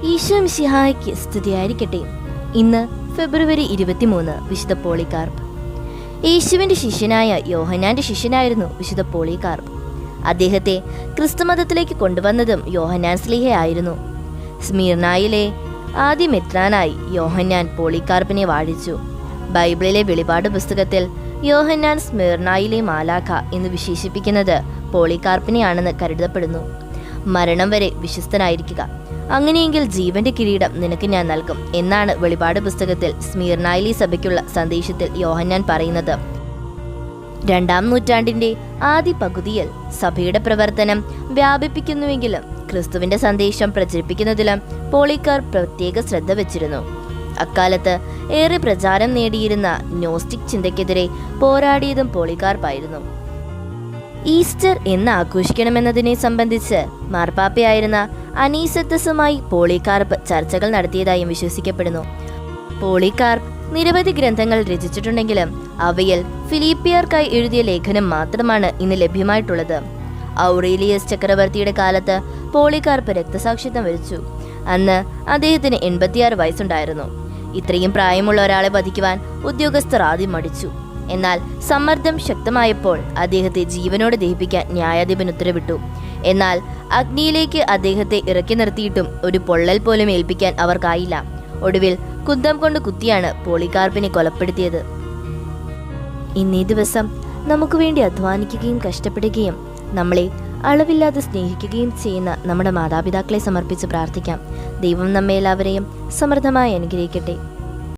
ഈശോ മിശിഹായ്ക്ക് സ്തുതിയായിരിക്കട്ടെ. ഇന്ന് ഫെബ്രുവരി 23, വിശുദ്ധ പോളികാർപ്പ്. യേശുവിന്റെ ശിഷ്യനായ യോഹന്നാന്റെ ശിഷ്യനായിരുന്നു വിശുദ്ധ പോളികാർപ്പ്. അദ്ദേഹത്തെ ക്രിസ്തുമതത്തിലേക്ക് കൊണ്ടുവന്നതും യോഹന്നാൻ സ്ലീഹയായിരുന്നു. സ്മിർനായിലെ ആദ്യ മെത്രാനായി യോഹന്നാൻ പോളികാർപ്പിനെ വാഴിച്ചു. ബൈബിളിലെ വെളിപാട് പുസ്തകത്തിൽ യോഹന്നാൻ സ്മിർനായിലെ മാലാഖ എന്ന് വിശേഷിപ്പിക്കുന്നത് പോളികാർപ്പിനെയാണെന്ന് കരുതപ്പെടുന്നു. മരണം വരെ വിശ്വസ്തനായിരിക്കുക, അങ്ങനെയെങ്കിൽ ജീവന്റെ കിരീടം നിനക്ക് ഞാൻ നൽകും എന്നാണ് വെളിപാട് പുസ്തകത്തിൽ സ്മിർനായിലെ സഭയ്ക്കുള്ള സന്ദേശത്തിൽ യോഹന്നാൻ പറയുന്നത്. 2-ാം നൂറ്റാണ്ടിന്റെ ആദ്യ പകുതിയിൽ സഭയുടെ പ്രവർത്തനം വ്യാപിപ്പിക്കുന്നുവെങ്കിലും ക്രിസ്തുവിന്റെ സന്ദേശം പ്രചരിപ്പിക്കുന്നതിലും പോളികാർപ്പ് പ്രത്യേക ശ്രദ്ധ വച്ചിരുന്നു. അക്കാലത്ത് ഏറെ പ്രചാരം നേടിയിരുന്ന ഗ്നോസ്റ്റിക് ചിന്തയ്ക്കെതിരെ പോരാടിയതും പോളികാർപ്പായിരുന്നു. ഈസ്റ്റർ എന്ന് ആഘോഷിക്കണമെന്നതിനെ സംബന്ധിച്ച് മാർപ്പാപ്പയായിരുന്ന അനീസത്തസുമായി പോളികാർപ്പ് ചർച്ചകൾ നടത്തിയതായും വിശ്വസിക്കപ്പെടുന്നു. പോളികാർപ്പ് നിരവധി ഗ്രന്ഥങ്ങൾ രചിച്ചിട്ടുണ്ടെങ്കിലും അവയിൽ ഫിലിപ്പിയർക്കായി എഴുതിയ ലേഖനം മാത്രമാണ് ഇന്ന് ലഭ്യമായിട്ടുള്ളത്. ഔറേലിയസ് ചക്രവർത്തിയുടെ കാലത്ത് പോളികാർപ്പ് രക്തസാക്ഷിത്വം വരിച്ചു. അന്ന് അദ്ദേഹത്തിന് 86 വയസ്സുണ്ടായിരുന്നു. ഇത്രയും പ്രായമുള്ള ഒരാളെ വധിക്കുവാൻ ഉദ്യോഗസ്ഥർ ആദ്യം മടിച്ചു. എന്നാൽ സമ്മർദ്ദം ശക്തമായപ്പോൾ അദ്ദേഹത്തെ ജീവനോടെ ദഹിപ്പിക്കാൻ ന്യായാധിപൻ ഉത്തരവിട്ടു. എന്നാൽ അഗ്നിയിലേക്ക് അദ്ദേഹത്തെ ഇറക്കി നിർത്തിയിട്ടും ഒരു പൊള്ളൽ പോലും ഏൽപ്പിക്കാൻ അവർക്കായില്ല. ഒടുവിൽ കുന്തം കൊണ്ട് കുത്തിയാണ് പോളികാർപ്പിനെ കൊലപ്പെടുത്തിയത്. ഇന്നീ ദിവസം നമുക്ക് വേണ്ടി അധ്വാനിക്കുകയും കഷ്ടപ്പെടുകയും നമ്മളെ അളവില്ലാതെ സ്നേഹിക്കുകയും ചെയ്യുന്ന നമ്മുടെ മാതാപിതാക്കളെ സമർപ്പിച്ച് പ്രാർത്ഥിക്കാം. ദൈവം നമ്മെ എല്ലാവരെയും സമൃദ്ധമായി അനുഗ്രഹിക്കട്ടെ.